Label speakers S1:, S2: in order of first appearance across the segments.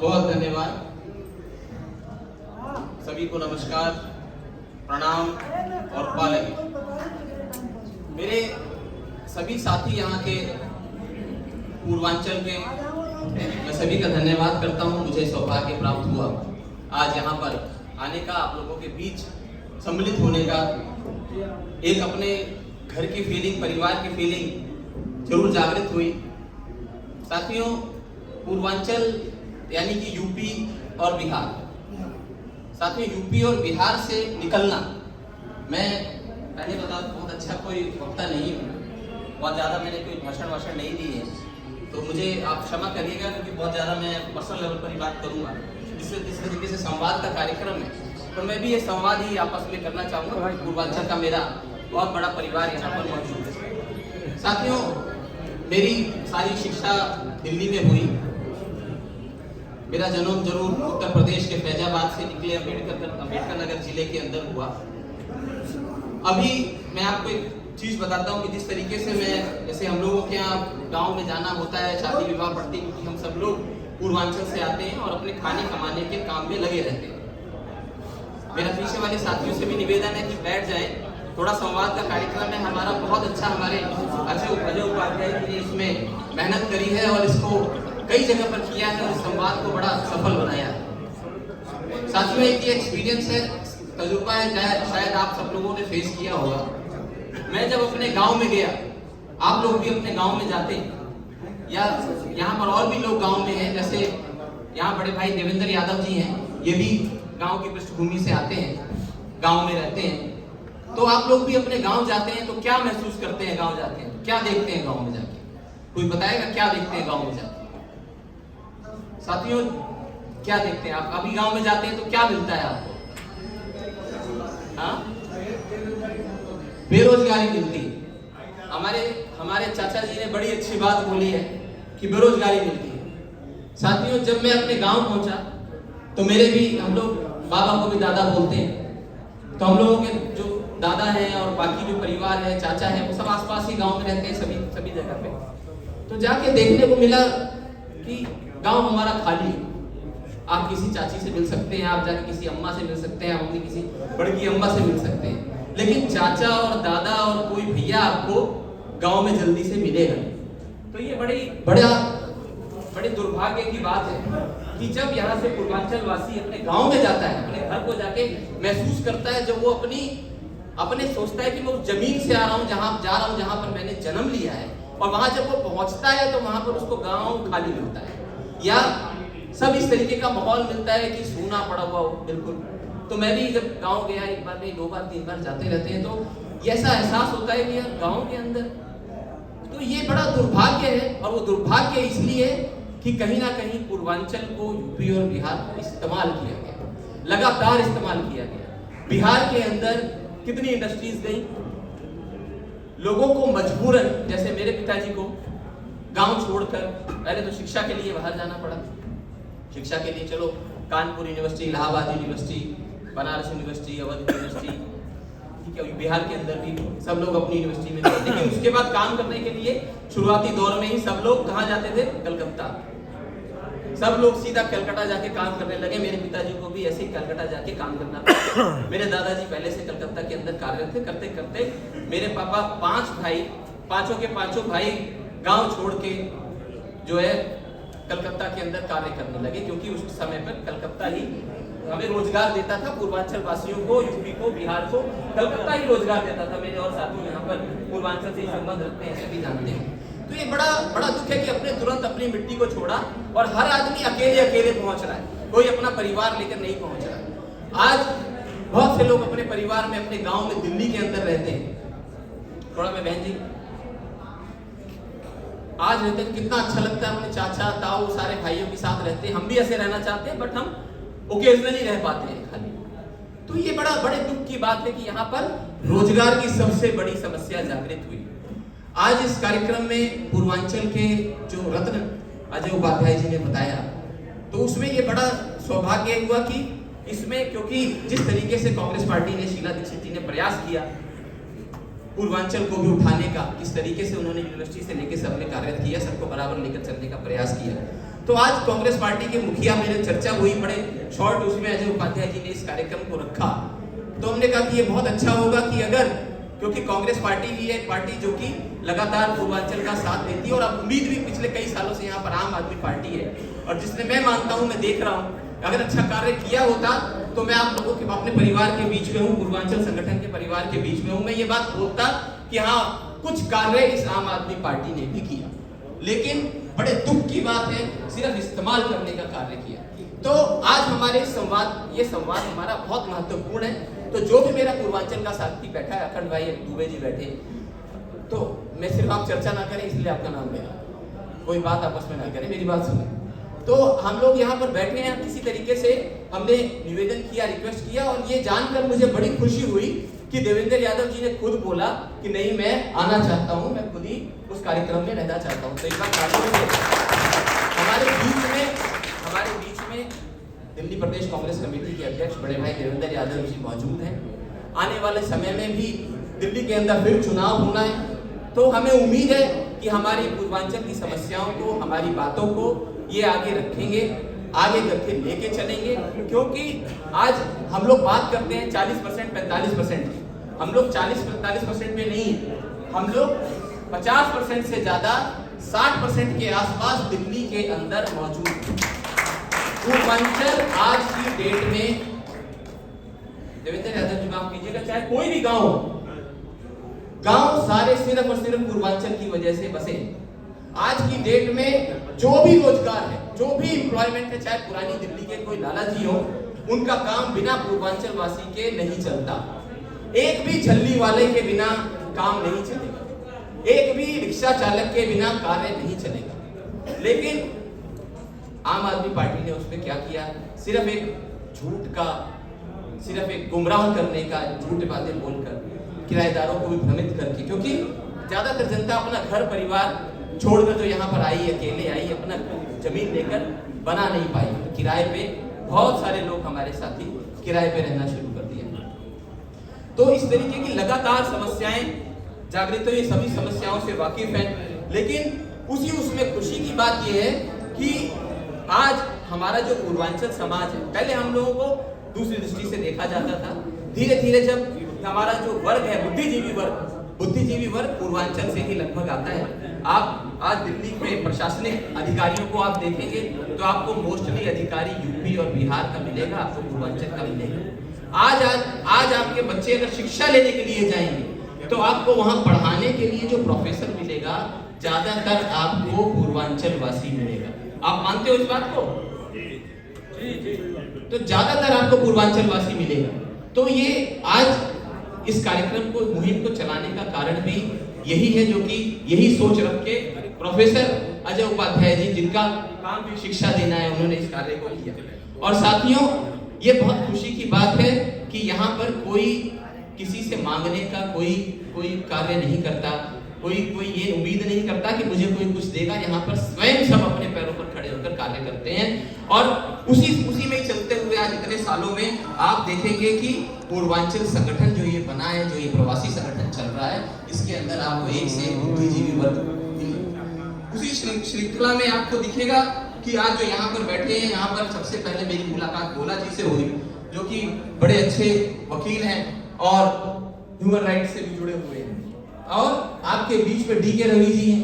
S1: बहुत धन्यवाद। सभी को नमस्कार, प्रणाम और पालन। मेरे सभी साथी यहाँ के पूर्वांचल के, मैं सभी का धन्यवाद करता हूँ। मुझे सौभाग्य प्राप्त हुआ आज यहाँ पर आने का, आप लोगों के बीच सम्मिलित होने का। एक अपने घर की फीलिंग, परिवार की फीलिंग जरूर जागृत हुई। साथियों, पूर्वांचल यानी कि यूपी और बिहार, साथियों यूपी और बिहार से निकलना, मैं पहले बता दूं बहुत अच्छा कोई वक्ता नहीं हूँ, बहुत ज़्यादा मैंने कोई भाषण नहीं दी है, तो मुझे आप क्षमा करिएगा क्योंकि बहुत ज़्यादा मैं पर्सनल लेवल पर ही बात करूँगा। जिस तरीके से संवाद का कार्यक्रम है, तो मैं भी ये संवाद ही आपस में करना चाहूँगा। पूर्वांचल का मेरा बहुत बड़ा परिवार यहाँ पर मौजूद है। साथियों, मेरी सारी शिक्षा दिल्ली में हुई। मेरा जन्म जरूर उत्तर प्रदेश के फैजाबाद से निकले अम्बेडकर नगर जिले के अंदर हुआ। अभी मैं आपको एक चीज बताता हूँ कि जिस तरीके से मैं, जैसे हम लोगों के यहाँ गांव में जाना होता है, शादी विवाह पड़ती, क्योंकि हम सब लोग पूर्वांचल से आते हैं और अपने खाने कमाने के काम में लगे रहते हैं। मेरा पीछे वाले साथियों से भी निवेदन है कि बैठ जाए, थोड़ा संवाद का कार्यक्रम है हमारा। बहुत अच्छा हमारे अजय उपाध्याय जी ने इसमें मेहनत करी है और इसको कई जगह पर किया है और इस संवाद को बड़ा सफल बनाया है। साथियों, एक ये एक्सपीरियंस है, तजुर्बा है, शायद आप सब लोगों ने फेस किया होगा। मैं जब अपने गांव में गया, आप लोग भी अपने गांव में जाते हैं या यहाँ पर और भी लोग गांव में हैं, जैसे यहाँ बड़े भाई देवेंद्र यादव जी हैं, ये भी गांव की पृष्ठभूमि से आते हैं, गांव में रहते हैं। तो आप लोग भी अपने गांव जाते हैं तो क्या महसूस करते हैं? गांव जाते हैं क्या देखते हैं? गांव में जाके कोई बताएगा क्या देखते हैं गांव में जाके? साथियों, क्या देखते हैं आप? अभी गांव में जाते हैं तो क्या मिलता है आपको? हाँ, बेरोजगारी मिलती है। हमारे चाचा जी ने बड़ी अच्छी बात बोली है कि बेरोजगारी मिलती है। साथियों, जब मैं अपने गांव पहुंचा तो मेरे भी, हम लोग बाबा को भी दादा बोलते हैं, तो हम लोगों के जो दादा हैं और बाकी जो परिवार है, चाचा है, वो सब आसपास ही गांव में रहते हैं, सभी जगह पे। तो जाके देखने को मिला कि गांव हमारा खाली है। आप किसी चाची से मिल सकते हैं, आप जाके किसी अम्मा से मिल सकते हैं, आप अपनी किसी बड़की अम्मा से मिल सकते हैं, लेकिन चाचा और दादा और कोई भैया आपको गांव में जल्दी से मिलेगा नहीं। तो ये बड़े दुर्भाग्य की बात है कि जब यहाँ से पूर्वांचल वासी अपने गांव में जाता है, अपने घर को जाके महसूस करता है, जब वो अपने सोचता है कि मैं उस जमीन से आ रहा हूँ, जहाँ पर मैंने जन्म लिया है, और वहां जब वो पहुंचता है तो वहां पर उसको गांव खाली मिलता है या सब इस तरीके का माहौल मिलता है कि सूना पड़ा हुआ हो। बिल्कुल। तो मैं भी जब गांव गया, एक बार नहीं, 2 बार 3 बार जाते रहते हैं, तो ऐसा एहसास होता है कि यार गांव के अंदर, तो ये बड़ा दुर्भाग्य है। और वो दुर्भाग्य इसलिए कि कहीं ना कहीं पूर्वांचल को यूपी और बिहार को इस्तेमाल किया गया, लगातार इस्तेमाल किया गया। बिहार के अंदर कितनी इंडस्ट्रीज गई, लोगों को मजबूरन, जैसे मेरे पिताजी को गांव छोड़कर पहले तो शिक्षा के लिए बाहर जाना पड़ा। शिक्षा के लिए चलो Kanpur university, Allahabad university, Banaras university, Awadh university, ठीक है, बिहार के अंदर भी सब लोग अपनी यूनिवर्सिटी में गए। लेकिन उसके बाद काम करने के लिए शुरुआती दौर में ही सब लोग कहाँ जाते थे? कलकत्ता। सब लोग सीधा कलकत्ता जाके काम करने लगे। मेरे पिताजी को भी ऐसे ही कलकत्ता जाके काम करना पड़ा। मेरे दादाजी पहले से कलकत्ता के अंदर कार्यरत थे। करते करते मेरे पापा 5 भाई, पांचों के पांचों भाई गांव छोड़ के जो है कलकत्ता के अंदर कार्य करने लगे, क्योंकि उस समय पर कलकत्ता ही हमें रोजगार देता था, पूर्वांचल वासियों को, यूपी को, बिहार को कलकत्ता ही रोजगार देता था। मेरे और साथी यहाँ पर पूर्वांचल से संबंध रखते हैं, सभी जानते हैं। तो ये बड़ा दुख है कि अपने तुरंत अपनी मिट्टी को छोड़ा और हर आदमी अकेले पहुंच रहा है, कोई अपना परिवार लेकर नहीं पहुंच रहा है। आज बहुत से लोग अपने परिवार में, अपने गांव में, दिल्ली के अंदर रहते हैं। थोड़ा मैं बहन जी आज रहते हैं, कितना अच्छा लगता है, अपने चाचा ताऊ सारे भाइयों के साथ रहते हैं। हम भी ऐसे रहना चाहते हैं, बट हम ओकेजनली रह पाते हैं खाली। तो ये बड़े दुख की बात है कि यहाँ पर रोजगार की सबसे बड़ी समस्या जागृत हुई। आज इस कार्यक्रम में पूर्वांचल के जो रत्न अजय उपाध्याय जी ने बताया, तो उसमें ये बड़ा सौभाग्य हुआ कि इसमें, क्योंकि जिस तरीके से कांग्रेस पार्टी ने, शीला दीक्षित जी ने प्रयास किया पूर्वांचल को भी उठाने का, किस तरीके से उन्होंने यूनिवर्सिटी से लेकर सब में कार्यरत किया, सबको बराबर लेकर चलने का प्रयास किया, तो आज कांग्रेस पार्टी के मुखिया, मेरे चर्चा हुई बड़े शॉर्ट उसमें, अजय उपाध्याय जी ने इस कार्यक्रम को रखा। तो हमने कहा कि ये बहुत अच्छा होगा कि अगर, क्योंकि कांग्रेस पार्टी ही है एक पार्टी जो कि लगातार पूर्वांचल का साथ देती है और अब उम्मीद भी पिछले कई सालों से यहाँ पर आम आदमी पार्टी है, और जिसने मैं मानता हूँ, मैं देख रहा हूँ, अगर अच्छा कार्य किया होता तो मैं आप लोगों के अपने परिवार के बीच में हूँ, पूर्वांचल संगठन के परिवार के बीच में हूँ, मैं ये बात बोलता कि हाँ कुछ कार्य इस आम आदमी पार्टी ने भी किया, लेकिन बड़े दुख की बात है सिर्फ इस्तेमाल करने का कार्य किया। तो आज हमारे ये संवाद हमारा बहुत महत्वपूर्ण है। तो जो भी मेरा पूर्वांचल का साथी बैठा है, अखंड भाई दुबे जी बैठे, तो मैं सिर्फ आप चर्चा ना करें इसलिए आपका नाम ले रहा हूं, कोई बात आपस में ना करें, मेरी बात सुने। तो हम लोग यहाँ पर बैठे हैं, किसी तरीके से हमने निवेदन किया, रिक्वेस्ट किया, और ये जानकर मुझे बड़ी खुशी हुई कि देवेंद्र यादव जी ने खुद बोला कि नहीं मैं आना चाहता हूँ, मैं खुद ही उस कार्यक्रम में रहना चाहता हूँ। तो एक बार हमारे बीच में दिल्ली प्रदेश कांग्रेस कमेटी के अध्यक्ष बड़े भाई देवेंद्र यादव जी मौजूद हैं। आने वाले समय में भी दिल्ली के अंदर फिर चुनाव होना है, तो हमें उम्मीद है कि हमारी पूर्वांचल की समस्याओं को, हमारी बातों को ये आगे रखेंगे, आगे करके लेके चलेंगे। क्योंकि आज हम लोग बात करते हैं 40% 45% की, हम लोग 40-45% में नहीं है, हम लोग 50% से ज्यादा 60% के आसपास दिल्ली के अंदर मौजूद है। पूर्वांचल आज की डेट में, देवेंद्र यादव जी माफ कीजिएगा, चाहे कोई भी गांव सारे सिर्फ और सिर्फ पूर्वांचल की वजह से बसे। आज की डेट में जो भी रोजगार है, जो भी एम्प्लॉयमेंट है, चाहे पुरानी दिल्ली के कोई लाला जी हो, उनका काम बिना पूर्वांचल वासी के नहीं चलता। एक भी झल्ली वाले के बिना काम नहीं चलेगा, एक भी रिक्शा चालक के बिना कार्य नहीं चलेगा। लेकिन आम आदमी पार्टी ने उसमें क्या किया, सिर्फ एक झूठ का, सिर्फ एक गुमराह करने का, झूठ बातें बोलकर किराएदारों को भी भ्रमित करके, क्योंकि ज्यादातर जनता अपना घर परिवार छोड़कर जो यहाँ पर आई, अकेले आई, अपना जमीन लेकर बना नहीं पाई, किराए पे बहुत सारे लोग हमारे साथी किराए पे रहना शुरू कर दिया। तो इस तरीके की लगातार समस्याएं जागृत, ये सभी समस्याओं से वाकिफ हैं। लेकिन उसमें खुशी की बात यह है कि आज हमारा जो पूर्वांचल समाज है, पहले हम लोगों को दूसरी दृष्टि से देखा जाता था, धीरे धीरे जब हमारा जो वर्ग है, बुद्धिजीवी वर्ग पूर्वांचल से ही लगभग आता है। आप आज दिल्ली में प्रशासनिक अधिकारियों को आप देखेंगे तो आपको मोस्टली अधिकारी यूपी और बिहार का मिलेगा, आपको पूर्वांचल का मिलेगा। आज आपके बच्चे अगर शिक्षा लेने के लिए जाएंगे तो आपको वहां पढ़ाने के लिए जो प्रोफेसर मिलेगा, ज्यादातर आपको पूर्वांचल वासी मिलेगा। आप मानते हो इस बात को? तो ज्यादातर आपको पूर्वांचल वासी मिलेगा। तो ये आज इस कार्यक्रम को, मुहिम को चलाने का कारण भी यही है, जो कि यही सोच रख के प्रोफेसर अजय उपाध्याय जी, जिनका काम भी शिक्षा देना है, उन्होंने इस कार्य को किया। और साथियों, ये बहुत खुशी की बात है कि यहाँ पर कोई किसी से मांगने का कोई कार्य नहीं करता, कोई ये उम्मीद नहीं करता कि मुझे कोई कुछ देगा। यहाँ पर स्वयं सब अपने पैरों पर खड़े होकर कार्य करते हैं, और उसी में ही चलते हुए आज इतने सालों में आप देखेंगे कि पूर्वांचल संगठन जो ये बना है, जो ये प्रवासी संगठन चल रहा है, इसके अंदर आपको एक से बुद्धिजीवी वर्ग, उसी श्रृंखला में आपको दिखेगा कि आज जो यहाँ पर बैठे हैं, यहाँ पर सबसे पहले मेरी मुलाकात गोला जी से हुई, जो कि बड़े अच्छे वकील हैं और ह्यूमन राइट्स से भी जुड़े हुए हैं। और आपके बीच में डी.के. रवि जी हैं।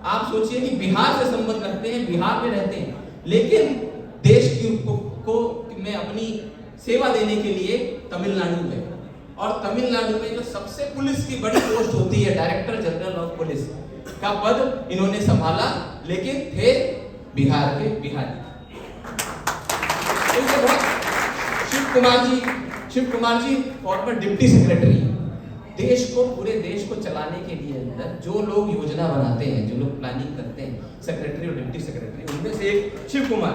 S1: आप सोचिए कि बिहार से संबंध रखते हैं, बिहार में रहते हैं, लेकिन देश को में अपनी सेवा देने के लिए तमिलनाडु में, और तमिलनाडु में जो सबसे पुलिस की बड़ी पोस्ट होती है, डायरेक्टर जनरल ऑफ पुलिस का पद इन्होंने संभाला, लेकिन थे बिहार के Bihari. Shiv Kumar ji farmer deputy secretary. पूरे देश को चलाने के लिए अंदर जो लोग योजना बनाते हैं, जो लोग प्लानिंग करते हैं, सेक्रेटरी और डिप्टी सेक्रेटरी, उनमें से एक शिव कुमार,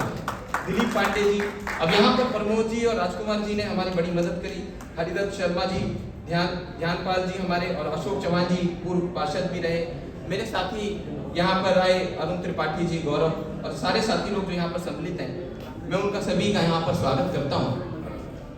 S1: दिलीप पांडे जी, अब यहाँ पर प्रमोद जी और राजकुमार जी ने हमारी बड़ी मदद करी, हरिदत्त शर्मा जी, ध्यानपाल जी हमारे, और अशोक चौहान जी पूर्व पार्षद भी रहे। मेरे साथी यहाँ पर आए, अरुण त्रिपाठी जी, गौरव, और सारे साथी लोग जो यहाँ पर सम्मिलित हैं, मैं उनका सभी का यहाँ पर स्वागत करता हूँ।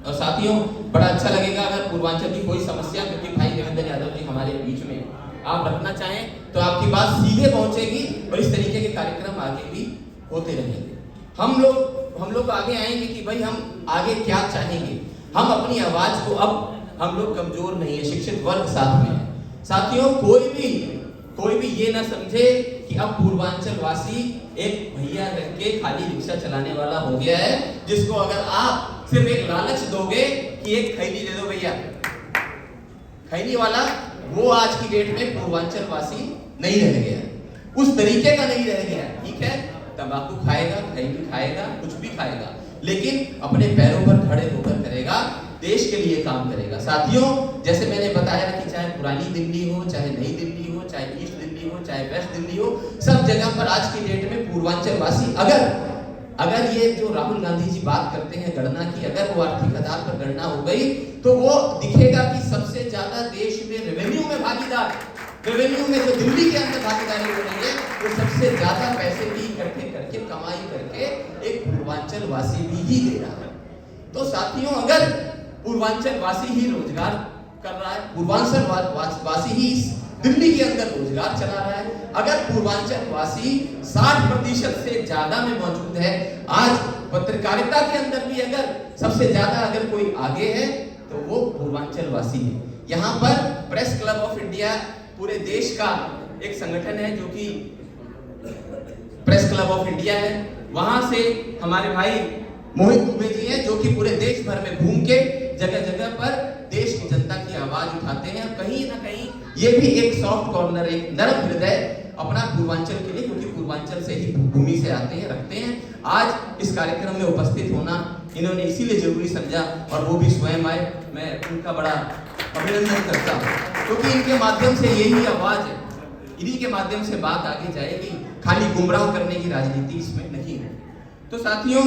S1: और साथियों, बड़ा अच्छा लगेगा अगर पूर्वांचल की कोई समस्या, क्योंकि भाई देवेंद्र यादव जी हमारे बीच में, आप रखना चाहें तो आपकी बात सीधे पहुंचेगी, और इस तरीके के कार्यक्रम आगे भी होते रहेंगे। हम लोग आगे आएंगे कि भाई हम आगे क्या चाहेंगे। हम अपनी आवाज को, अब हम लोग कमजोर नहीं है, शिक्षित वर्ग साथ में है। साथियों, कोई भी ये ना समझे कि अब पूर्वांचल वासी एक भैया करके खाली रिक्शा चलाने वाला हो गया है, जिसको अगर आप सिर्फ एक लालच दोगे कि एक खैनी दे दो भैया, खैनी वाला, वो आज की डेट में पूर्वांचल वासी नहीं रह गया, उस तरीके का नहीं रह गया। ठीक है, तंबाकू खाएगा, खैनी खाएगा, कुछ भी खाएगा, लेकिन अपने पैरों पर खड़े होकर करेगा, देश के लिए काम करेगा। साथियों, जैसे मैंने बताया कि चाहे पुरानी दिल्ली हो, चाहे नई दिल्ली हो, चाहे ईस्ट दिल्ली हो, चाहे वेस्ट दिल्ली हो, सब जगह पर आज की डेट में पूर्वांचल वासी, अगर ये जो राहुल गांधी जी बात करते हैं गणना की, अगर वो आर्थिक आधार पर गणना हो गई तो वो दिखेगा कि सबसे ज्यादा देश में रेवेन्यू में भागीदार, रेवेन्यू में जो दिल्ली के अंदर भागीदारी हो रही है, वो सबसे ज्यादा पैसे भी इकट्ठे करके, कमाई करके एक पूर्वांचल वासी भी ही दे रहा है। तो साथियों, अगर पूर्वांचल वासी ही रोजगार कर रहा है, पूर्वांचल वासी ही दिल्ली के अंदर रोजगार चला रहा है, अगर पूर्वांचल वासी 60% से ज्यादा में मौजूद है, आज पत्रकारिता के अंदर भी अगर सबसे ज्यादा अगर कोई आगे है तो वो पूर्वांचल वासी है। यहाँ पर प्रेस क्लब ऑफ इंडिया पूरे देश का एक संगठन है, जो कि प्रेस क्लब ऑफ इंडिया है। वहां से हमारे भाई मोहित दुबे जी हैं, जो कि पूरे देश भर में घूम के जगह जगह पर देश की जनता की आवाज उठाते हैं। कहीं ना कहीं ये भी एक सॉफ्ट कॉर्नर, एक नरम हृदय अपना पूर्वांचल के लिए, क्योंकि पूर्वांचल से ही भूमि से आते हैं, रखते हैं। आज इस कार्यक्रम में उपस्थित होना इन्होंने इसीलिए जरूरी समझा, और वो भी स्वयं आए। मैं उनका बड़ा अभिनंदन करता हूँ, क्योंकि इनके माध्यम से यही आवाज है, इन्हीं के माध्यम से बात आगे जाएगी। खाली गुमराह करने की राजनीति इसमें नहीं है। तो साथियों,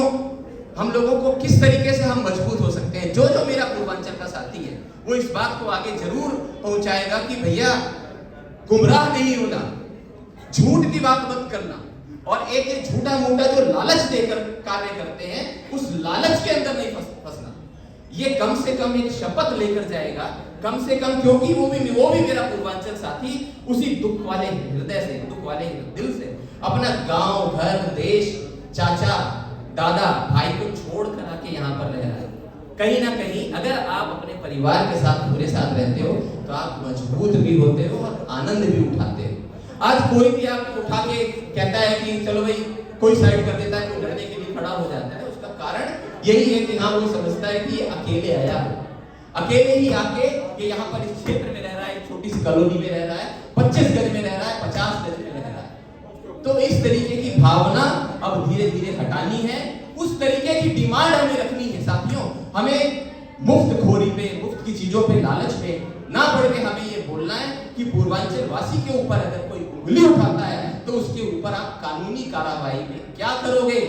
S1: हम लोगों को किस तरीके से हम मजबूत हो सकते हैं, जो मेरा पूर्वांचल का साथी है वो इस बात को आगे जरूर पहुंचाएगा कि भैया गुमराह नहीं होना, झूठ की बात मत करना, और एक झूठा मूठा जो लालच देकर कार्य करते हैं, उस लालच के अंदर नहीं फंसना। ये कम से कम एक शपथ लेकर जाएगा, कम से कम, क्योंकि वो भी मेरा पूर्वांचल साथी उसी दुख वाले हृदय से, दुख वाले दिल से अपना गांव, घर, देश, चाचा, दादा, भाई को छोड़ कर आके यहाँ पर रह रहा है। कहीं ना कहीं अगर आप अपने परिवार के साथ, पूरे साथ रहते हो, तो आप मजबूत भी होते हो और आनंद भी उठाते हो। आज कोई भी आपको उठा के कहता है कि चलो भाई कोई साइड कर देता है, कोई लड़ने के लिए खड़ा हो जाता है, उसका कारण यही है कि हाँ, वो समझता है कि अकेले आया हो, अकेले ही आके ये यहाँ पर इस क्षेत्र में रह रहा है, छोटी सी कॉलोनी में रह रहा है, 25 गज में रह रहा है, 50 गज में रह रहा है। तो इस तरीके की भावना अब धीरे धीरे हटानी है, उस तरीके की डिमांड हमें रखनी है। साथियों, हमें मुफ्त खोरी पे, मुफ्त की चीजों पे, लालच पे ना पड़ के हमें ये बोलना है कि पूर्वांचल वासी के ऊपर अगर कोई उंगली उठाता है तो उसके ऊपर आप कानूनी कार्रवाई में क्या करोगे,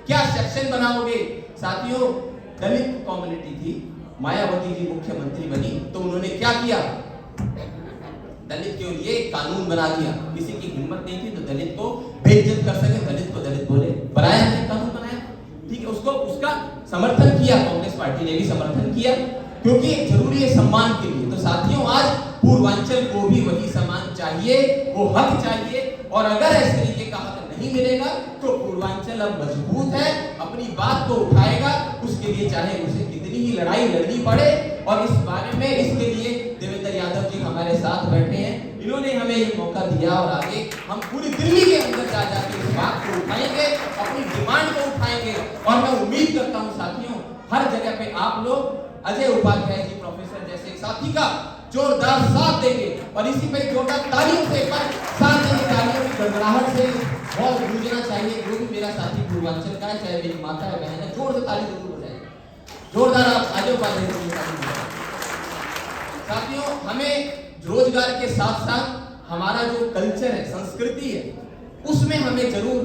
S1: क्या सेक्शन बनाओगे। साथियों, दलित कम्युनिटी थी, मायावती जी मुख्यमंत्री बनी तो उन्होंने क्या किया, दलित के लिए कानून बना दिया। किसी की हिम्मत नहीं थी तो दलित को बेइज्जत कर सके, दलित को दलित बोले, बनाया है, कानून बनाया, ठीक है, उसका समर्थन किया, कांग्रेस पार्टी ने भी समर्थन किया, क्योंकि जरूरी है सम्मान के लिए। तो साथियों, आज पूर्वांचल को भी वही सम्मान चाहिए, वो हक चाहिए, और अगर इस तरीके का हक नहीं मिलेगा तो पूर्वांचल अब मजबूत है, अपनी बात को उठाएगा, उसके लिए चाहे उसे कितनी ही लड़ाई लड़नी पड़े। और इस बारे में, इसके लिए देवेंद्र यादव जी हमारे साथ बैठे हैं, इन्होंने हमें ये मौका दिया, और आगे हम पूरी दिल्ली के अंदर जा जाके इस बात को उठाएंगे, अपनी डिमांड को उठाएंगे। और मैं उम्मीद करता हूँ साथियों, हर जगह पे आप लोग अजय उपाध्याय जी प्रोफेसर जैसे एक साथी का जोरदार साथ देंगे, और इसी पे जोरदार तालियों से, साथ देंगे, तालियों की गड़गड़ाहट से बहुत गूंजना चाहिए। जो भी मेरा साथी पूर्वांचल का है, चाहे मेरी माता है, बहन है, जोर से ताली जरूर बजाएं, जोरदार। आप अजय उपाध्याय जी। साथियों, हमें रोजगार के साथ साथ हमारा जो कल्चर है, संस्कृति है, उसमें हमें जरूर,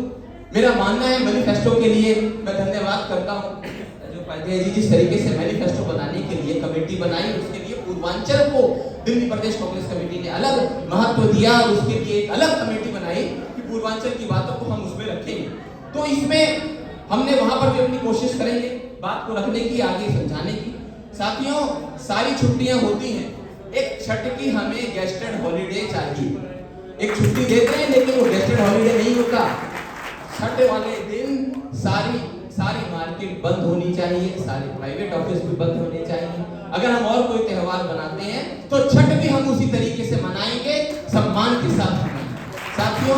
S1: मेरा मानना है, मैनिफेस्टो के लिए मैं धन्यवाद करता हूँ अजय उपाध्याय जी, जिस तरीके से मैनिफेस्टो बनाने के लिए कमेटी बनाई, उसके लिए पूर्वांचल को दिल्ली प्रदेश कांग्रेस कमेटी ने अलग महत्व दिया, उसके लिए एक अलग कमेटी बनाई कि पूर्वांचल की बातों को हम उसमें रखेंगे। तो इसमें हमने वहां पर भी अपनी कोशिश करेंगे बात को रखने की, आगे समझाने की। साथियों, सारी छुट्टियां होती हैं, एक छठ की हमें गेस्टेड हॉलीडे चाहिए। एक छुट्टी देते हैं लेकिन वो गेस्टेड हॉलीडे नहीं होता। छठ वाले दिन सारी सारी मार्केट बंद होनी चाहिए, सारे प्राइवेट ऑफिस भी बंद होने चाहिए। अगर हम और कोई त्योहार मनाते हैं तो छठ भी हम उसी तरीके से मनाएंगे, सम्मान के साथ मनाएंगे। साथियों,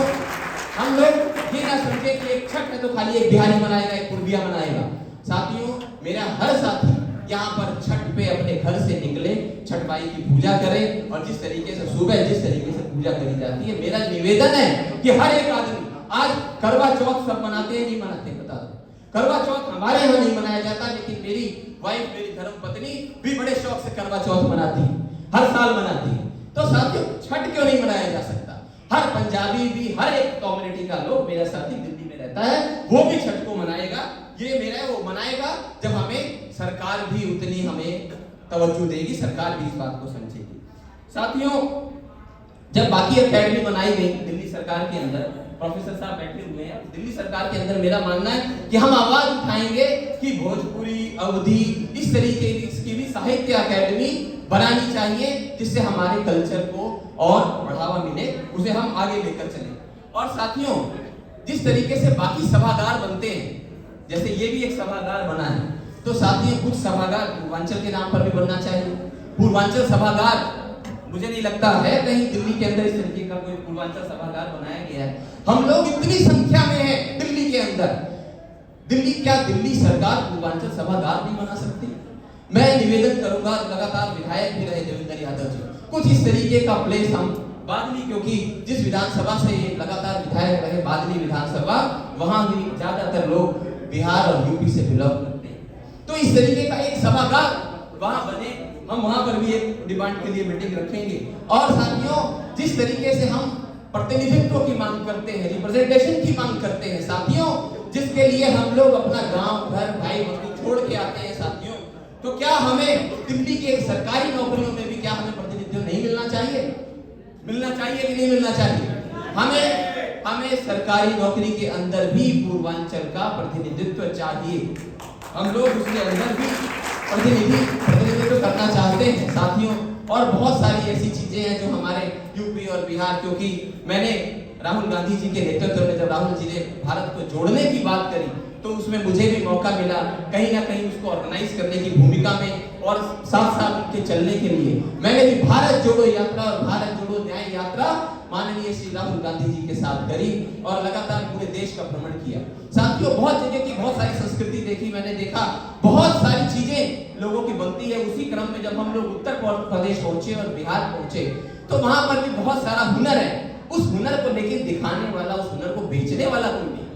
S1: हम लोग ये ना समझे कि एक छठ है तो खाली एक बिहारी मनाएगा, एक पूर्विया मनाएगा। साथियों, मेरा हर साथी यहाँ पर छठ पे अपने घर से निकले, छठ माई की पूजा करें, और जिस तरीके से सुबह जिस तरीके से पूजा करी जाती है, मेरा निवेदन है कि हर एक आदमी, आज करवा चौथ सब मनाते हैं, नहीं मनाते बता दो। करवा चौथ हमारे यहाँ नहीं मनाया जाता, लेकिन मेरी वाइफ, मेरी धर्म पत्नी भी बड़े शौक से करवा चौथ मनाती है, हर साल मनाती है। तो साथियों, छठ क्यों नहीं मनाया जा सकता? हर पंजाबी भी, हर एक कम्युनिटी का लोग, मेरा साथी दिल्ली में रहता है, वो भी छठ को मनाएगा। ये मेरा वो मनाएगा जब हमें सरकार भी उतनी हमें तवज्जो देगी, सरकार भी इस बात को समझेगी। साथियों, जब बाकी एकेडमी बनाई गई दिल्ली सरकार के अंदर, प्रोफेसर साहब बैठे हुए हैं, दिल्ली सरकार के अंदर मेरा मानना है कि हम आवाज उठाएंगे कि भोजपुरी, अवधी, इस तरीके की इसकी भी साहित्य अकेडमी बनानी चाहिए, जिससे हमारे कल्चर को और बढ़ावा मिले, उसे हम आगे लेकर चलें। और साथियों, जिस तरीके से बाकी सभागार बनते हैं, जैसे ये भी एक सभागार बना है, तो साथियों कुछ सभागार पूर्वांचल के नाम पर भी बनना चाहिए। पूर्वांचल सभागार, मुझे नहीं लगता है कहीं दिल्ली के अंदर इस तरीके का कोई पूर्वांचल सभागार बनाया गया है। हम लोग इतनी संख्या में हैं दिल्ली के अंदर, दिल्ली सरकार पूर्वांचल सभागार नहीं बना सकती? मैं निवेदन करूंगा, लगातार विधायक भी रहे देवेंद्र यादव जी, कुछ इस तरीके का प्लेस हम बादली, क्योंकि जिस विधानसभा से ये लगातार विधायक रहे, बादली विधानसभा, वहां भी ज्यादातर लोग बिहार और यूपी से बिलोंग करते हैं, तो इस तरीके का एक सभागार वहां बने, हम वहां पर भी एक डिमांड के लिए मीटिंग रखेंगे। और साथियों, जिस तरीके से हम प्रतिनिधित्व की मांग करते हैं, रिप्रेजेंटेशन की मांग करते हैं साथियों, जिसके लिए हम लोग अपना गांव, घर, भाई बंधु छोड़ के आते हैं साथियों, तो क्या हमें दिल्ली के सरकारी नौकरियों में भी क्या हमें प्रतिनिधित्व नहीं मिलना चाहिए? मिलना चाहिए कि नहीं मिलना चाहिए? हमें सरकारी नौकरी के अंदर भी पूर्वांचल का प्रतिनिधित्व चाहिए। हम लोग उसके अंदर भी प्रतिनिधित्व करना चाहते हैं साथियों। और बहुत सारी ऐसी चीजें हैं जो हमारे यूपी और बिहार, क्योंकि मैंने राहुल गांधी जी के नेतृत्व में, जब राहुल जी ने भारत को जोड़ने की बात करी, तो उसमें मुझे भी मौका मिला कहीं ना कहीं उसको ऑर्गेनाइज करने की भूमिका में, और साथ साथ उनके चलने के लिए मैंने भी भारत जोड़ो यात्रा और भारत जोड़ो न्याय यात्रा माननीय श्री राहुल गांधी जी के साथ करी, और लगातार पूरे देश का भ्रमण किया। साथियों, बहुत जगह की बहुत सारी संस्कृति देखी, मैंने देखा बहुत सारी चीजें लोगों की बनती है। उसी क्रम में जब हम लोग उत्तर प्रदेश पहुंचे और बिहार पहुंचे, तो वहां पर भी बहुत सारा हुनर है। उस हुनर को लेकर दिखाने वाला, उस हुनर को बेचने वाला कोई नहीं,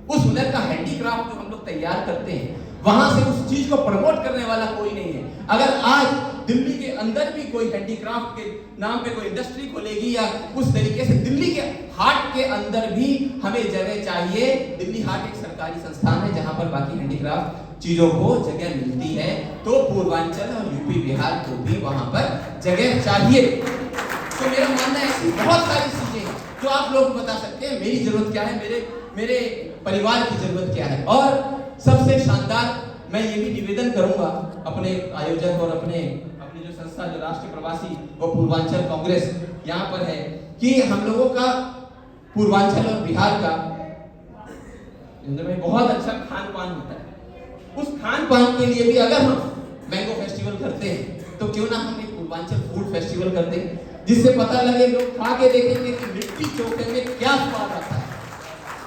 S1: उस हुनर का हैंडीक्राफ्ट जो हम लोग तैयार करते हैं, वहां से उस चीज को प्रमोट करने वाला कोई नहीं है। अगर आज दिल्ली के अंदर भी कोई हैंडीक्राफ्ट के नाम पे कोई इंडस्ट्री खोलेगी, या उस तरीके से दिल्ली के हाट के अंदर भी हमें जगह चाहिए। दिल्ली हाट एक सरकारी संस्थान है जहां पर बाकी हैंडीक्राफ्ट चीजों को जगह मिलती है, तो पूर्वांचल और यूपी बिहार को भी वहां पर जगह चाहिए। तो मेरा मानना है ऐसी बहुत सारी चीजें जो आप लोग बता सकते हैं, मेरी जरूरत क्या है, मेरे परिवार की जरूरत क्या है। और सबसे शानदार मैं ये भी निवेदन करूंगा अपने आयोजक और अपने जो संस्था, जो राष्ट्रीय प्रवासी व पूर्वांचल कांग्रेस यहाँ पर है, कि हम लोगों का पूर्वांचल और बिहार का में बहुत अच्छा खान पान होता है। उस खान पान के लिए भी अगर हम मैंगो फेस्टिवल करते हैं, तो क्यों ना हम एक पूर्वांचल फूड फेस्टिवल करते हैं, जिससे पता लगे, लोग खा के देखेंगे कि लिट्टी चोखे में क्या स्वाद आता है,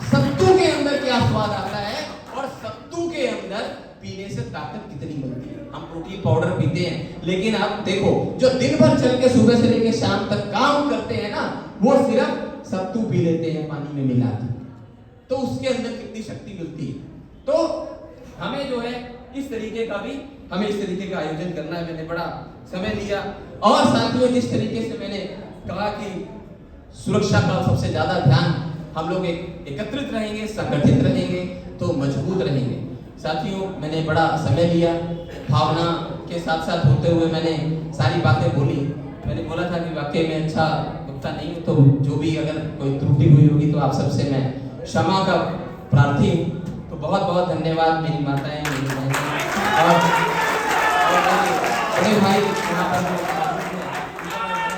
S1: सत्तू के अंदर क्या स्वाद आता है, और सत्तू के अंदर पीने से ताकत कितनी मिलती है। हम प्रोटीन पाउडर पीते हैं, लेकिन आप देखो, जो दिन भर चल के सुबह से लेकर शाम तक काम करते हैं ना, वो सिर्फ सत्तू पी लेते हैं पानी में मिला के, तो उसके अंदर कितनी शक्ति मिलती है। तो हमें जो है इस तरीके का भी, हमें इस तरीके का आयोजन करना है। मैंने बड़ा समय लिया, और साथियों, जिस तरीके से मैंने कहा कि सुरक्षा का सबसे ज्यादा ध्यान, हम लोग एकत्रित रहेंगे, संगठित रहेंगे, तो मजबूत रहेंगे। साथियों, मैंने बड़ा समय लिया, भावना के साथ साथ होते हुए मैंने सारी बातें बोली। मैंने बोला था कि वाकई में अच्छा गुप्ता नहीं हूँ, तो जो भी अगर कोई त्रुटि हुई होगी तो आप सबसे मैं क्षमा का प्रार्थी हूँ। तो बहुत बहुत धन्यवाद मेरी माताएं, मेरी बहनें और बड़े भाई यहाँ पर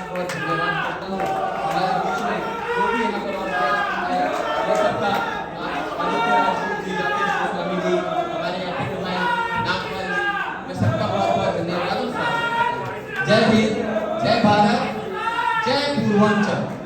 S1: बहुत धन्यवाद करता हूँ। हमारे बीच में जो भी यहाँ पर और सबका जय हिंद, जय भारत, जय पूर्वांचल।